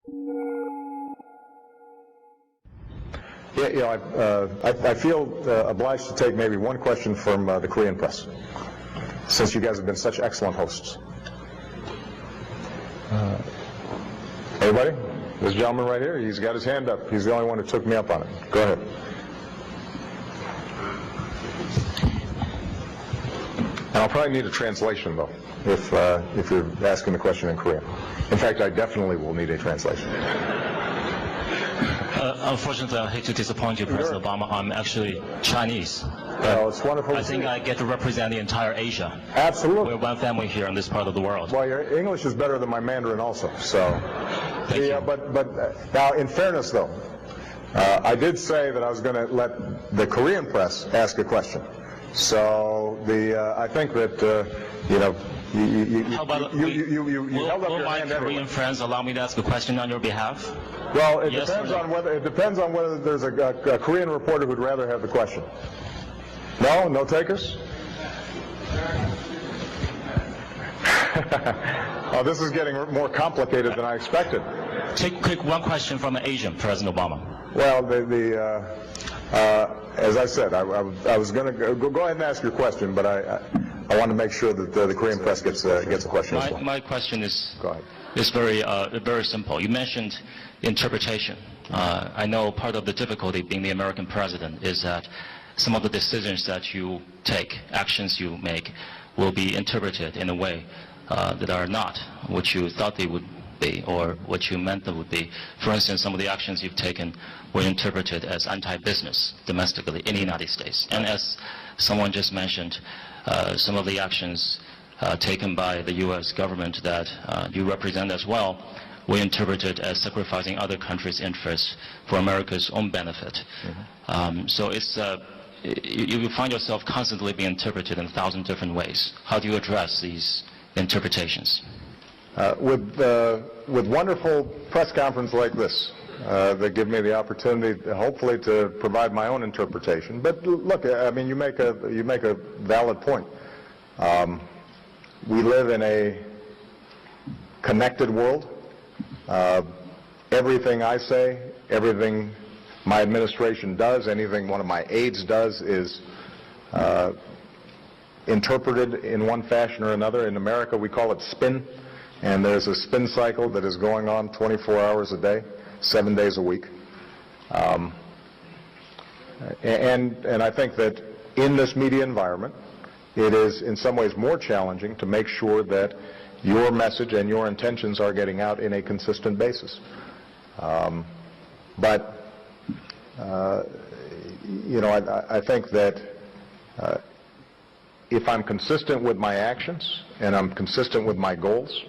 Yeah, you know, I feel obliged to take maybe one question from the Korean press, since you guys have been such excellent hosts. Anybody? This gentleman right here, he's got his hand up. He's the only one who took me up on it. Go ahead. And I'll probably need a translation, though, if you're asking the question in Korean. In fact, I definitely will need a translation. Unfortunately, I hate to disappoint you, President Obama. I'm actually Chinese. Well, it's wonderful. I think I get to represent the entire Asia. Absolutely. We're one family here in this part of the world. Well, your English is better than my Mandarin also. So, Thank you. But now, in fairness, though, I did say that I was going to let the Korean press ask a question. So I think that you know. How about you held up will your my hand Korean anyway. friends allow me to ask a question on your behalf? Well, it Yes depends or no? on whether there's a Korean reporter who'd rather have the question. No, no takers. Oh, this is getting more complicated than I expected. Take quick one question from an Asian, President Obama. Well, as I said, I was going to go ahead and ask your question, but I want to make sure that the Korean press gets a question as well. My question is Go ahead. very simple. You mentioned interpretation. I know part of the difficulty being the American president is that some of the decisions that you take, actions you make, will be interpreted in a way that are not what you thought they would be or what you meant they would be. For instance, some of the actions you've taken were interpreted as anti-business domestically in the United States. And as someone just mentioned, some of the actions taken by the U.S. government that you represent as well were interpreted as sacrificing other countries' interests for America's own benefit. Mm-hmm. So it's you find yourself constantly being interpreted in 1,000 different ways. How do you address these interpretations? With wonderful press conference like this, that give me the opportunity, hopefully, to provide my own interpretation. But look, I mean, you make a valid point. We live in a connected world. Everything I say, everything my administration does, anything one of my aides does is interpreted in one fashion or another. In America, we call it spin, and there's a spin cycle that is going on 24 hours a day, 7 days a week. And I think that in this media environment, it is in some ways more challenging to make sure that your message and your intentions are getting out in a consistent basis. You know, I think that if I'm consistent with my actions and I'm consistent with my goals,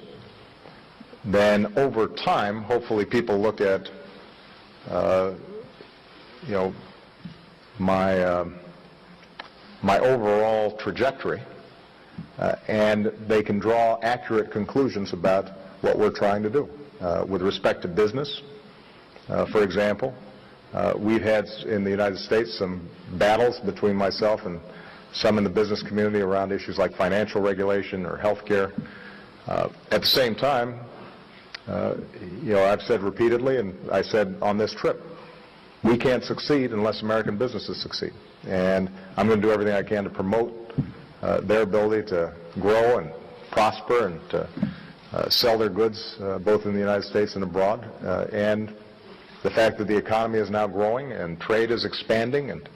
then over time, hopefully people look at, you know, my overall trajectory, and they can draw accurate conclusions about what we're trying to do. With respect to business, for example, we've had in the United States some battles between myself and some in the business community around issues like financial regulation or health care. At the same time, you know, I've said repeatedly, and I said on this trip, we can't succeed unless American businesses succeed. And I'm going to do everything I can to promote their ability to grow and prosper and to sell their goods both in the United States and abroad. And the fact that the economy is now growing and trade is expanding and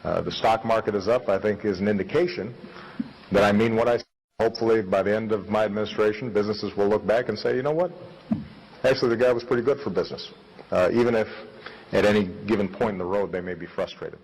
the stock market is up, I think, is an indication that I mean what I say. Hopefully, by the end of my administration, businesses will look back and say, you know what, actually the guy was pretty good for business, even if at any given point in the road they may be frustrated.